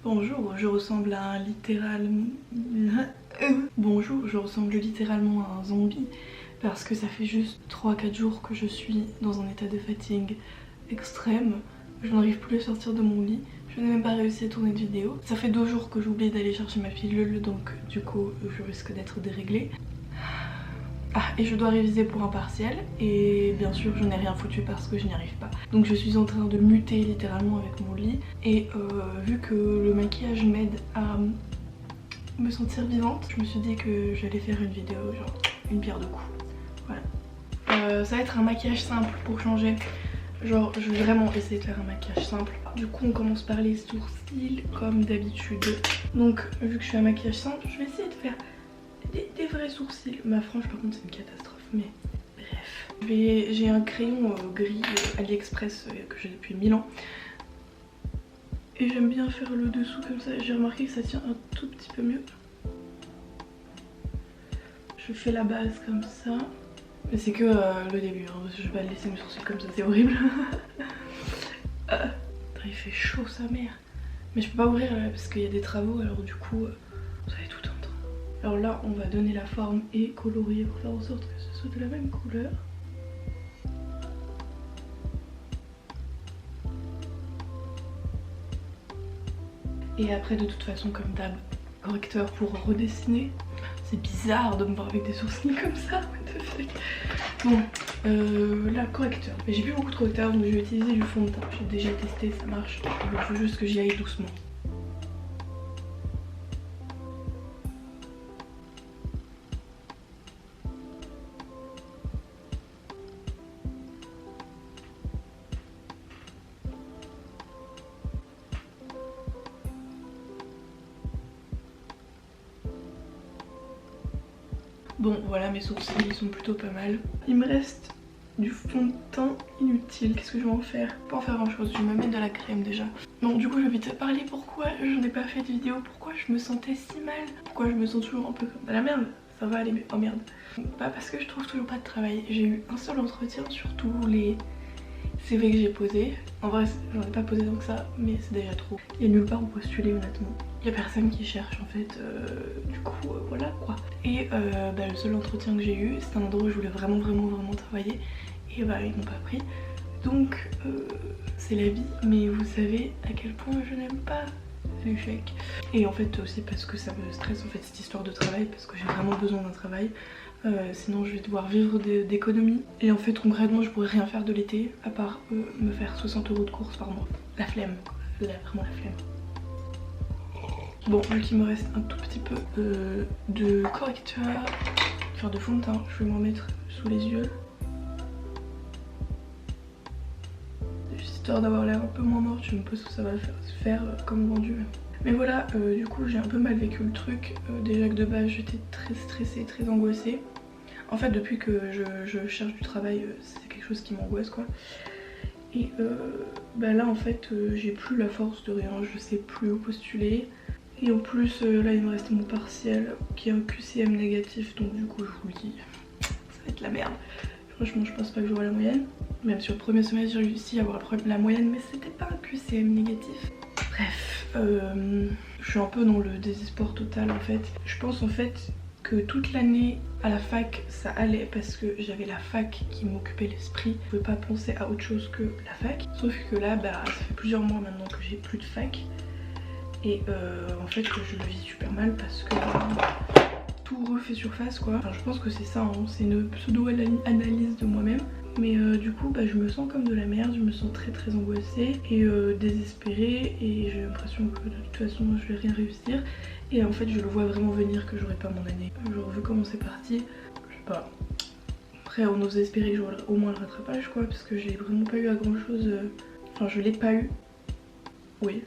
Bonjour, je ressemble à un Bonjour, je ressemble littéralement à un zombie parce que ça fait juste 3-4 jours que je suis dans un état de fatigue extrême. Je n'arrive plus à sortir de mon lit. Je n'ai même pas réussi à tourner de vidéo. Ça fait 2 jours que j'ai oublié d'aller chercher ma pilule, donc du coup je risque d'être déréglée. Ah, et je dois réviser pour un partiel et bien sûr je n'ai rien foutu parce que je n'y arrive pas. Donc je suis en train de muter littéralement avec mon lit et vu que le maquillage m'aide à me sentir vivante, je me suis dit que j'allais faire une vidéo genre une pierre deux coups. Voilà. Ça va être un maquillage simple pour changer. Genre je vais vraiment essayer de faire un maquillage simple. Du coup on commence par les sourcils comme d'habitude. Donc vu que je fais un maquillage simple, je vais essayer de faire des vrais sourcils. Ma frange par contre c'est une catastrophe, mais bref. J'ai un crayon gris AliExpress que j'ai depuis 1000 ans. Et j'aime bien faire le dessous comme ça. J'ai remarqué que ça tient un tout petit peu mieux. Je fais la base comme ça. Mais c'est que le début, hein. Je vais pas laisser mes sourcils comme ça, c'est horrible. Il fait chaud sa mère. Mais je peux pas ouvrir là parce qu'il y a des travaux, alors du coup ça va être tout un temps. Alors là on va donner la forme et colorier pour faire en sorte que ce soit de la même couleur. Et après de toute façon comme d'hab, correcteur pour redessiner. C'est bizarre de me voir avec des sourcils comme ça, what the fuck. Bon, là correcteur. Mais j'ai plus beaucoup de correcteur donc je vais utiliser du fond de teint. J'ai déjà testé, ça marche. Il faut juste que j'y aille doucement. Bon voilà, mes sourcils ils sont plutôt pas mal. Il me reste du fond de teint inutile. Qu'est-ce que je vais en faire? Pas en faire grand chose, je vais me mettre de la crème déjà. Bon du coup je vais vite parler pourquoi je n'ai pas fait de vidéo, pourquoi je me sentais si mal, pourquoi je me sens toujours un peu comme... Bah la merde, ça va aller mais oh merde. Bah parce que je trouve toujours pas de travail. J'ai eu un seul entretien sur tous les CV que j'ai posé. En vrai j'en ai pas posé tant que ça, mais c'est déjà trop. Il y a nulle part où postuler honnêtement. Il y a personne qui cherche en fait, du coup voilà quoi. Et bah, le seul entretien que j'ai eu, c'était un endroit où je voulais vraiment travailler. Et bah ils m'ont pas pris. Donc c'est la vie, mais vous savez à quel point je n'aime pas l'échec. Et en fait aussi parce que ça me stresse en fait cette histoire de travail, parce que j'ai vraiment besoin d'un travail. Sinon je vais devoir vivre d'économies. Et en fait concrètement je pourrais rien faire de l'été à part me faire 60 € de courses par mois. La flemme, vraiment la flemme. Bon, vu qu'il me reste un tout petit peu de correcteur, enfin de fond de teint, je vais m'en mettre sous les yeux. Juste histoire d'avoir l'air un peu moins morte, je me pose que ça va se faire comme vendu. Mais voilà, du coup j'ai un peu mal vécu le truc. Déjà que de base j'étais très stressée, très angoissée. En fait depuis que je cherche du travail, c'est quelque chose qui m'angoisse quoi. Et bah là en fait j'ai plus la force de rien, je sais plus où postuler. Et en plus là il me reste mon partiel qui est un QCM négatif, donc du coup je vous le dis, ça va être la merde. Franchement je pense pas que j'aurai la moyenne. Même sur le premier semestre j'ai réussi à avoir la moyenne, mais c'était pas un QCM négatif. Bref, je suis un peu dans le désespoir total en fait. Je pense en fait que toute l'année à la fac ça allait parce que j'avais la fac qui m'occupait l'esprit. Je pouvais pas penser à autre chose que la fac. Sauf que là bah ça fait plusieurs mois maintenant que j'ai plus de fac. Et en fait je le vis super mal parce que tout refait surface quoi. Enfin je pense que c'est ça, hein. C'est une pseudo-analyse de moi-même. Mais du coup bah, je me sens comme de la merde, je me sens très angoissée et désespérée. Et j'ai l'impression que de toute façon je vais rien réussir. Et en fait je le vois vraiment venir que j'aurai pas mon année. Genre vu comment c'est parti, je sais pas. Après on ose espérer que j'aurai au moins le rattrapage quoi. Parce que j'ai vraiment pas eu à grand chose. Enfin je l'ai pas eu. Oui.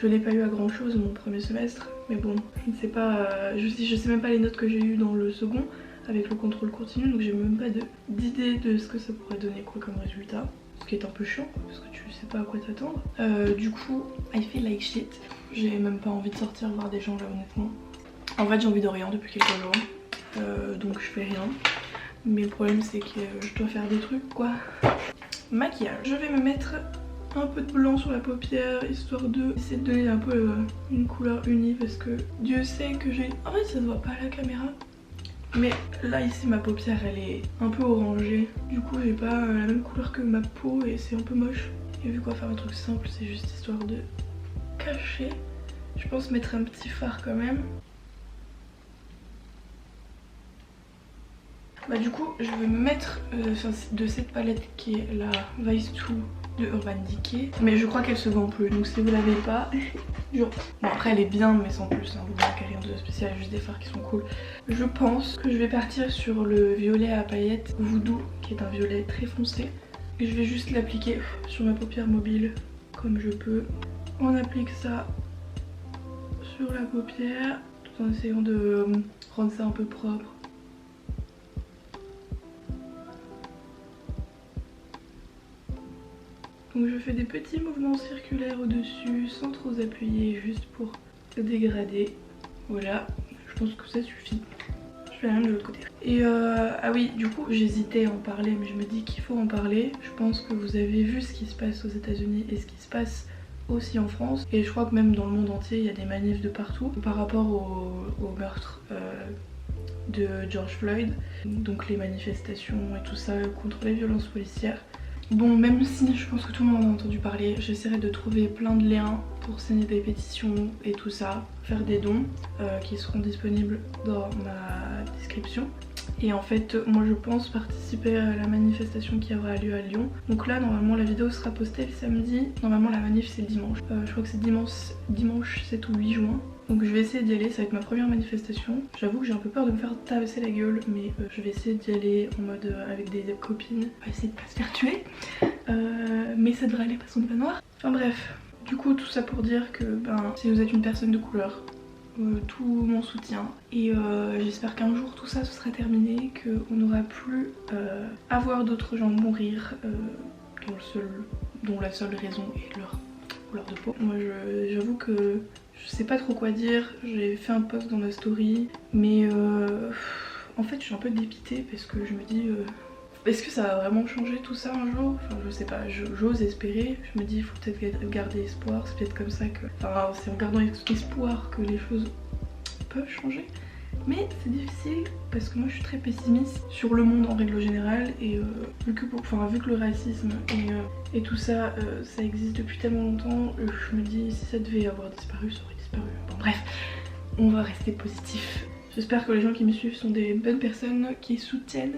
Je l'ai pas eu à grand chose mon premier semestre, mais bon, je ne sais pas, je sais même pas les notes que j'ai eues dans le second avec le contrôle continu, donc j'ai même pas d'idée de ce que ça pourrait donner quoi comme résultat. Ce qui est un peu chiant quoi, parce que tu sais pas à quoi t'attendre. Du coup, I feel like shit. J'ai même pas envie de sortir voir des gens là honnêtement. En fait j'ai envie de rien depuis quelques jours, donc je fais rien. Mais le problème c'est que je dois faire des trucs quoi. Maquillage, je vais me mettre un peu de blanc sur la paupière, histoire de essayer de donner un peu une couleur unie, parce que Dieu sait que j'ai... En fait ça se voit pas à la caméra, mais là ici ma paupière elle est un peu orangée, du coup j'ai pas la même couleur que ma peau et c'est un peu moche. Et vu qu'on va faire un truc simple, c'est juste histoire de cacher. Je pense mettre un petit fard quand même. Bah du coup je vais me mettre de cette palette qui est la Vice 2 de Urban Decay, mais je crois qu'elle se vend plus, donc si vous l'avez pas, bon après elle est bien mais sans plus, hein, vous manquez rien de spécial, juste des fards qui sont cool. Je pense que je vais partir sur le violet à paillettes Voodoo, qui est un violet très foncé, et je vais juste l'appliquer sur ma paupière mobile comme je peux. On applique ça sur la paupière tout en essayant de rendre ça un peu propre. Donc je fais des petits mouvements circulaires au-dessus sans trop appuyer, juste pour dégrader. Voilà, je pense que ça suffit. Je fais la même de l'autre côté. Et ah oui, du coup j'hésitais à en parler, mais je me dis qu'il faut en parler. Je pense que vous avez vu ce qui se passe aux États-Unis et ce qui se passe aussi en France. Et je crois que même dans le monde entier, il y a des manifs de partout par rapport au meurtre de George Floyd. Donc les manifestations et tout ça contre les violences policières. Bon, même si je pense que tout le monde en a entendu parler, j'essaierai de trouver plein de liens pour signer des pétitions et tout ça, faire des dons qui seront disponibles dans ma description. Et en fait, moi je pense participer à la manifestation qui aura lieu à Lyon. Donc là, normalement la vidéo sera postée le samedi. Normalement la manif c'est le dimanche. Je crois que c'est dimanche 7 ou 8 juin. Donc je vais essayer d'y aller, ça va être ma première manifestation. J'avoue que j'ai un peu peur de me faire tabasser la gueule, mais je vais essayer d'y aller en mode avec des copines. On va essayer de pas se faire tuer, mais ça devrait aller parce qu'on est pas noir. Enfin bref, du coup tout ça pour dire que si vous êtes une personne de couleur, tout mon soutien. Et j'espère qu'un jour tout ça se sera terminé, qu'on n'aura plus à voir d'autres gens mourir dont la seule raison est leur couleur de peau. Moi j'avoue que je sais pas trop quoi dire, j'ai fait un post dans ma story, mais en fait je suis un peu dépitée parce que je me dis est-ce que ça va vraiment changer tout ça un jour? Enfin je sais pas, j'ose espérer, je me dis il faut peut-être garder espoir, c'est peut-être comme ça que... Enfin c'est en gardant espoir que les choses peuvent changer. Mais c'est difficile parce que moi je suis très pessimiste sur le monde en règle générale et vu que le racisme et tout ça, ça existe depuis tellement longtemps, je me dis si ça devait avoir disparu, ça aurait disparu. Bon bref, on va rester positif. J'espère que les gens qui me suivent sont des bonnes personnes qui soutiennent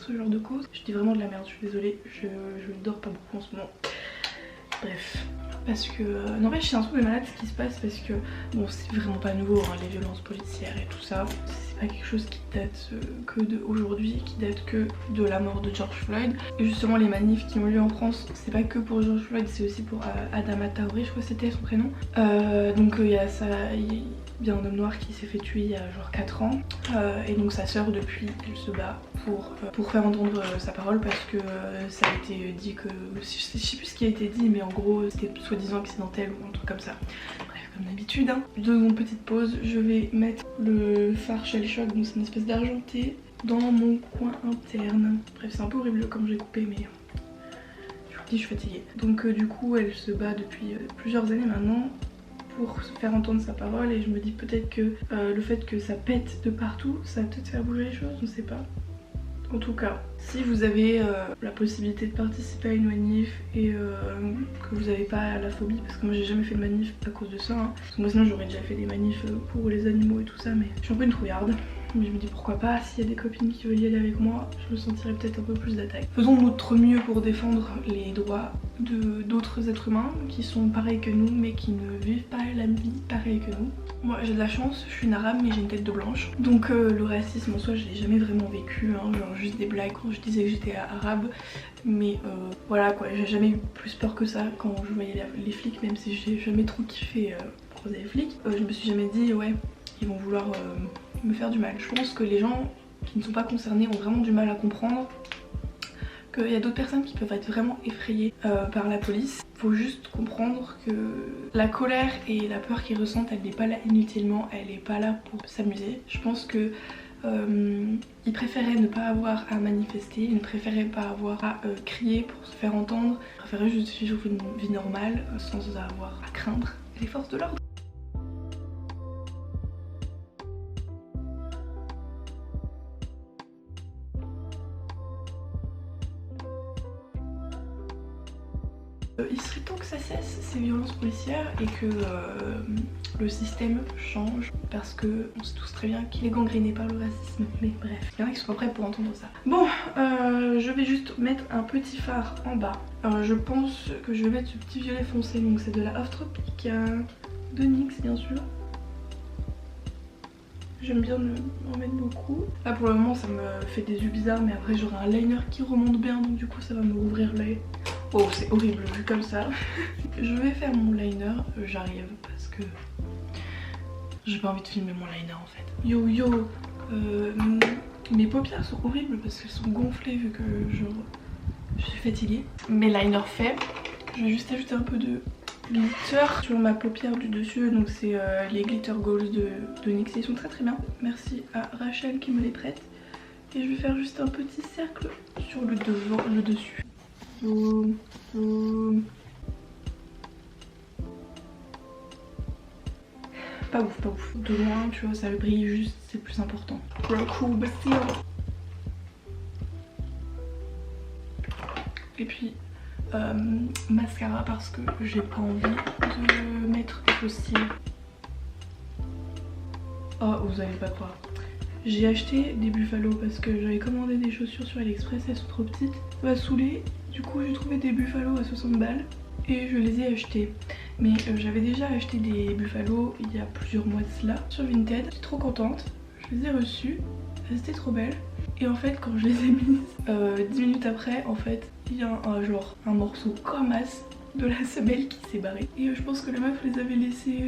ce genre de cause. Je dis vraiment de la merde, je suis désolée, je ne dors pas beaucoup en ce moment. Bref. Parce que, non mais c'est un truc de malade ce qui se passe parce que, bon c'est vraiment pas nouveau hein, les violences policières et tout ça. C'est pas quelque chose qui date que d'aujourd'hui, qui date que de la mort de George Floyd. Et justement les manifs qui ont lieu en France, c'est pas que pour George Floyd, c'est aussi pour Adama Traoré, je crois que c'était son prénom. Donc il y a ça... Il y a un homme noir qui s'est fait tuer il y a genre 4 ans et donc sa sœur depuis elle se bat pour faire entendre sa parole parce que ça a été dit que, je sais plus ce qui a été dit mais en gros c'était soi-disant accidentel ou un truc comme ça. Bref comme d'habitude hein. 2 secondes petite pause, je vais mettre le fard Shell Shock, donc c'est une espèce d'argenté dans mon coin interne. Bref c'est un peu horrible comme j'ai coupé mais je vous dis je suis fatiguée. Donc du coup elle se bat depuis plusieurs années maintenant pour se faire entendre sa parole et je me dis peut-être que le fait que ça pète de partout, ça va peut-être faire bouger les choses, je ne sais pas. En tout cas, si vous avez la possibilité de participer à une manif et que vous n'avez pas la phobie, parce que moi j'ai jamais fait de manif à cause de ça, hein, parce que moi sinon j'aurais déjà fait des manifs pour les animaux et tout ça, mais je suis un peu une trouillarde. Mais je me dis pourquoi pas, s'il y a des copines qui veulent y aller avec moi, je me sentirais peut-être un peu plus d'attaque. Faisons de notre mieux pour défendre les droits d'autres êtres humains qui sont pareils que nous mais qui ne vivent pas la vie pareille que nous. Moi j'ai de la chance, je suis une arabe mais j'ai une tête de blanche. Donc le racisme en soi je l'ai jamais vraiment vécu, hein, genre juste des blagues quand je disais que j'étais arabe. Mais voilà quoi, j'ai jamais eu plus peur que ça quand je voyais les flics, même si j'ai jamais trop kiffé croiser les flics. Je me suis jamais dit ouais, ils vont vouloir me faire du mal. Je pense que les gens qui ne sont pas concernés ont vraiment du mal à comprendre qu'il y a d'autres personnes qui peuvent être vraiment effrayées par la police. Faut juste comprendre que la colère et la peur qu'ils ressentent, elle n'est pas là inutilement, elle n'est pas là pour s'amuser. Je pense que Il préférait ne pas avoir à manifester, il ne préférait pas avoir à crier pour se faire entendre, il préférait juste vivre une vie normale sans avoir à craindre les forces de l'ordre. Il serait temps que ça cesse ces violences policières et que le système change parce que on sait tous très bien qu'il est gangréné par le racisme. Mais bref, il y en a qui sont pas prêts pour entendre ça. Bon, je vais juste mettre un petit phare en bas. Je pense que je vais mettre ce petit violet foncé, donc c'est de la Off Tropic de NYX bien sûr. J'aime bien en mettre beaucoup. Là pour le moment ça me fait des yeux bizarres, mais après j'aurai un liner qui remonte bien, donc du coup ça va me rouvrir l'œil. Oh c'est horrible vu comme ça. Je vais faire mon liner, j'arrive parce que j'ai pas envie de filmer mon liner en fait. Yo yo, mes paupières sont horribles parce qu'elles sont gonflées vu que je suis fatiguée. Mes liners faits, je vais juste ajouter un peu de glitter sur ma paupière du dessus, donc c'est les Glitter Goals de NYX, ils sont très très bien. Merci à Rachel qui me les prête. Et je vais faire juste un petit cercle sur le devant, le dessus. Zoom, zoom. Pas ouf, pas ouf. De loin, tu vois, ça brille juste, c'est plus important. Et puis mascara parce que j'ai pas envie de mettre des faux cils. Oh, vous allez pas croire. J'ai acheté des Buffalo parce que j'avais commandé des chaussures sur AliExpress, elles sont trop petites. Ça m'a saoulée. Du coup j'ai trouvé des Buffalo à 60 balles et je les ai achetés. Mais j'avais déjà acheté des Buffalo il y a plusieurs mois de cela sur Vinted. J'étais trop contente, je les ai reçus, elles étaient trop belles. Et en fait quand je les ai mises, 10 minutes après en fait il y a un morceau comme as de la semelle qui s'est barré. Et je pense que la meuf les avait laissés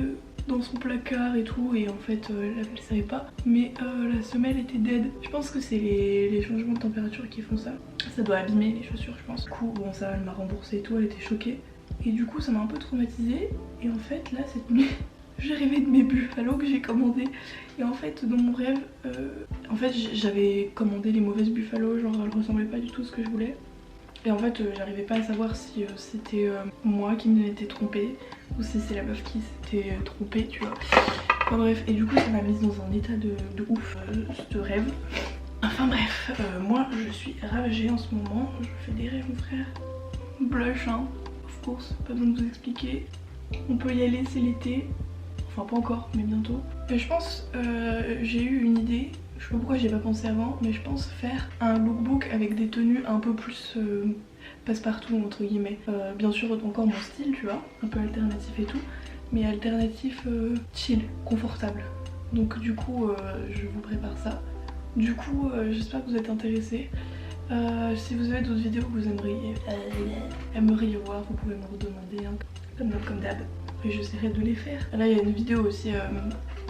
dans son placard et tout, et en fait elle savait pas, mais la semelle était dead. Je pense que c'est les changements de température qui font ça. Ça doit abîmer les chaussures je pense. Du coup bon ça elle m'a remboursé et tout, elle était choquée. Et du coup ça m'a un peu traumatisée. Et en fait là cette nuit j'ai rêvé de mes Buffalo que j'ai commandés. Et en fait dans mon rêve, en fait j'avais commandé les mauvaises Buffalo, genre elles ressemblaient pas du tout à ce que je voulais. Et en fait j'arrivais pas à savoir si c'était moi qui m'étais trompée ou si c'est la meuf qui s'était trompée, tu vois. Enfin bref, et du coup ça m'a mise dans un état de ouf, ce rêve. Enfin bref, moi je suis ravagée en ce moment, je fais des rêves mon frère. Blush hein, of course, pas besoin de vous expliquer. On peut y aller, c'est l'été. Enfin pas encore, mais bientôt. Je pense, j'ai eu une idée. Je sais pas pourquoi j'y ai pas pensé avant, mais je pense faire un lookbook avec des tenues un peu plus passe-partout entre guillemets. Bien sûr encore mon style tu vois, un peu alternatif et tout, mais alternatif chill, confortable. Donc du coup je vous prépare ça. Du coup j'espère que vous êtes intéressés. Si vous avez d'autres vidéos que vous aimeriez voir, vous pouvez me redemander hein, comme d'hab. Et j'essaierai de les faire. Là il y a une vidéo aussi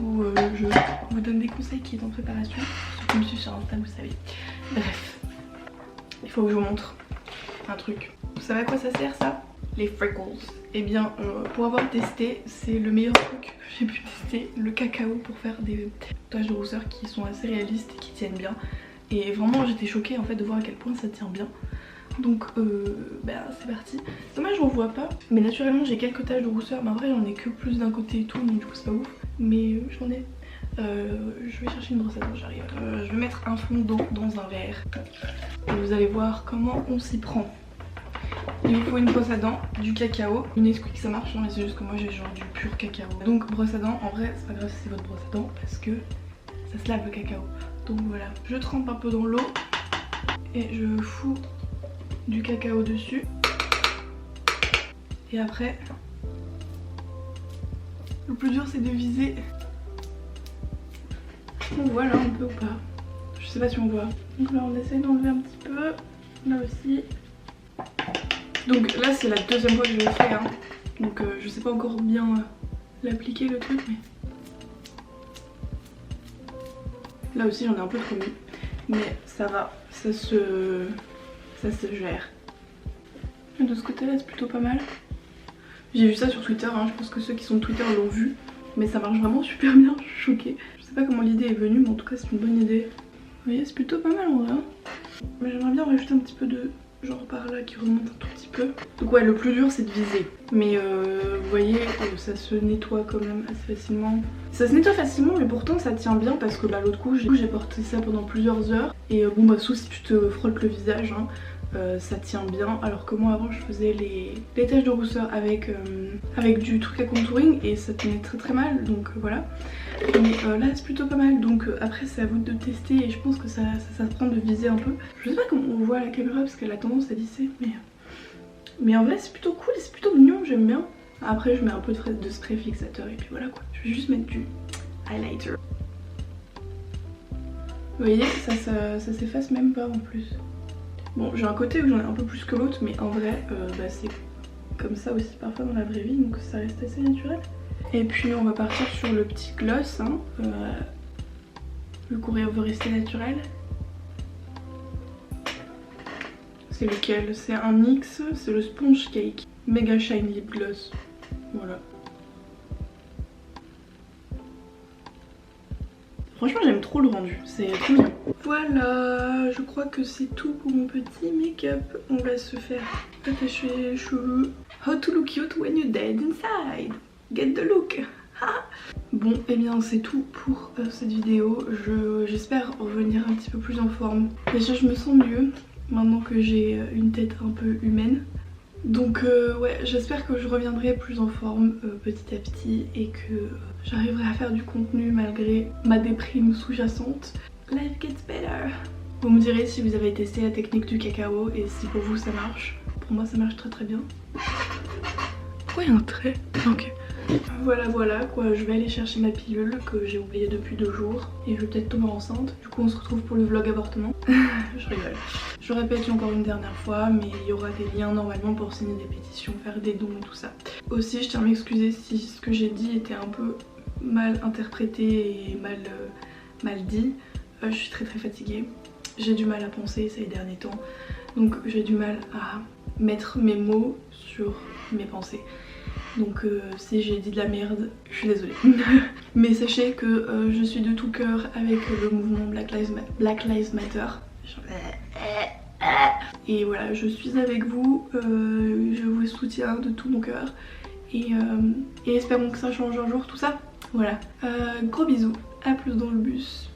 où je vous donne des conseils qui est en préparation. Ceux qui me suivent sur Insta vous savez. Bref, il faut que je vous montre un truc. Vous savez à quoi ça sert ça? Les freckles. Et bien pour avoir testé, c'est le meilleur truc que j'ai pu tester, le cacao pour faire des taches de rousseur qui sont assez réalistes et qui tiennent bien. Et vraiment j'étais choquée en fait de voir à quel point ça tient bien. Donc bah c'est parti. Dommage on voit pas, mais naturellement j'ai quelques taches de rousseur, mais en vrai j'en ai que plus d'un côté et tout, donc du coup c'est pas ouf. Mais j'en ai. Je vais chercher une brosse à dents, j'arrive. Je vais mettre un fond d'eau dans un verre. Et vous allez voir comment on s'y prend. Il vous faut une brosse à dents, du cacao, une Nesquik ça marche, mais c'est juste que moi j'ai genre du pur cacao. Donc brosse à dents, en vrai c'est pas grave si c'est votre brosse à dents parce que ça se lave le cacao. Donc voilà, je trempe un peu dans l'eau et je fous du cacao dessus. Et après, le plus dur c'est de viser. On voit là un peu ou pas? Je sais pas si on voit. Donc là on essaie d'enlever un petit peu, là aussi. Donc là c'est la deuxième fois que je le fais hein. Donc je sais pas encore bien l'appliquer le truc, mais là aussi j'en ai un peu trop mis. Mais ça va, ça se gère. Et de ce côté là c'est plutôt pas mal. J'ai vu ça sur Twitter hein. Je pense que ceux qui sont de Twitter l'ont vu. Mais ça marche vraiment super bien, je suis choquée. Je sais pas comment l'idée est venue, mais en tout cas c'est une bonne idée. Vous voyez, c'est plutôt pas mal en vrai. Mais j'aimerais bien rajouter un petit peu de genre par là qui remonte un tout petit peu. Donc ouais, le plus dur c'est de viser. Mais vous voyez, ça se nettoie quand même assez facilement. Ça se nettoie facilement mais pourtant ça tient bien parce que là l'autre coup j'ai porté ça pendant plusieurs heures. Et bon bah sauf si tu te frottes le visage hein, ça tient bien. Alors que moi avant je faisais les taches de rousseur avec du truc à contouring et ça tenait très très mal donc voilà. Mais là c'est plutôt pas mal donc après c'est à vous de tester et je pense que ça s'apprend de viser un peu. Je sais pas comment on voit à la caméra parce qu'elle a tendance à lisser mais en vrai c'est plutôt cool et c'est plutôt mignon, j'aime bien. Après je mets un peu de spray fixateur et puis voilà quoi. Je vais juste mettre du highlighter. Vous voyez ça s'efface même pas en plus. Bon j'ai un côté où j'en ai un peu plus que l'autre mais en vrai bah, c'est comme ça aussi parfois dans la vraie vie donc ça reste assez naturel. Et puis on va partir sur le petit gloss hein. Le courrier veut rester naturel. C'est lequel? C'est un NYX, c'est le Sponge Cake Mega Shine Lip Gloss. Voilà. Franchement j'aime trop le rendu, c'est trop bien. Voilà, je crois que c'est tout pour mon petit make-up. On va se faire attacher les cheveux. How to look cute when you're dead inside. Get the look. Bon et bien c'est tout pour cette vidéo. J'espère revenir un petit peu plus en forme. Déjà je me sens mieux maintenant que j'ai une tête un peu humaine. Donc ouais j'espère que je reviendrai plus en forme petit à petit et que j'arriverai à faire du contenu malgré ma déprime sous-jacente. Life gets better. Vous me direz si vous avez testé la technique du cacao et si pour vous ça marche. Pour moi ça marche très très bien. Pourquoi il y a un trait? Ok. Voilà quoi, je vais aller chercher ma pilule que j'ai oubliée depuis 2 jours et je vais peut-être tomber enceinte. Du coup on se retrouve pour le vlog avortement. Je rigole. Je répète encore une dernière fois mais il y aura des liens normalement pour signer des pétitions, faire des dons et tout ça. Aussi je tiens à m'excuser si ce que j'ai dit était un peu mal interprété et mal dit. Je suis très fatiguée. J'ai du mal à penser ces derniers temps. Donc j'ai du mal à mettre mes mots sur mes pensées. Donc si j'ai dit de la merde, je suis désolée. Mais sachez que je suis de tout cœur avec le mouvement Black Lives Matter. Et voilà, je suis avec vous, je vous soutiens de tout mon cœur. Et espérons que ça change un jour tout ça. Voilà, gros bisous, à plus dans le bus.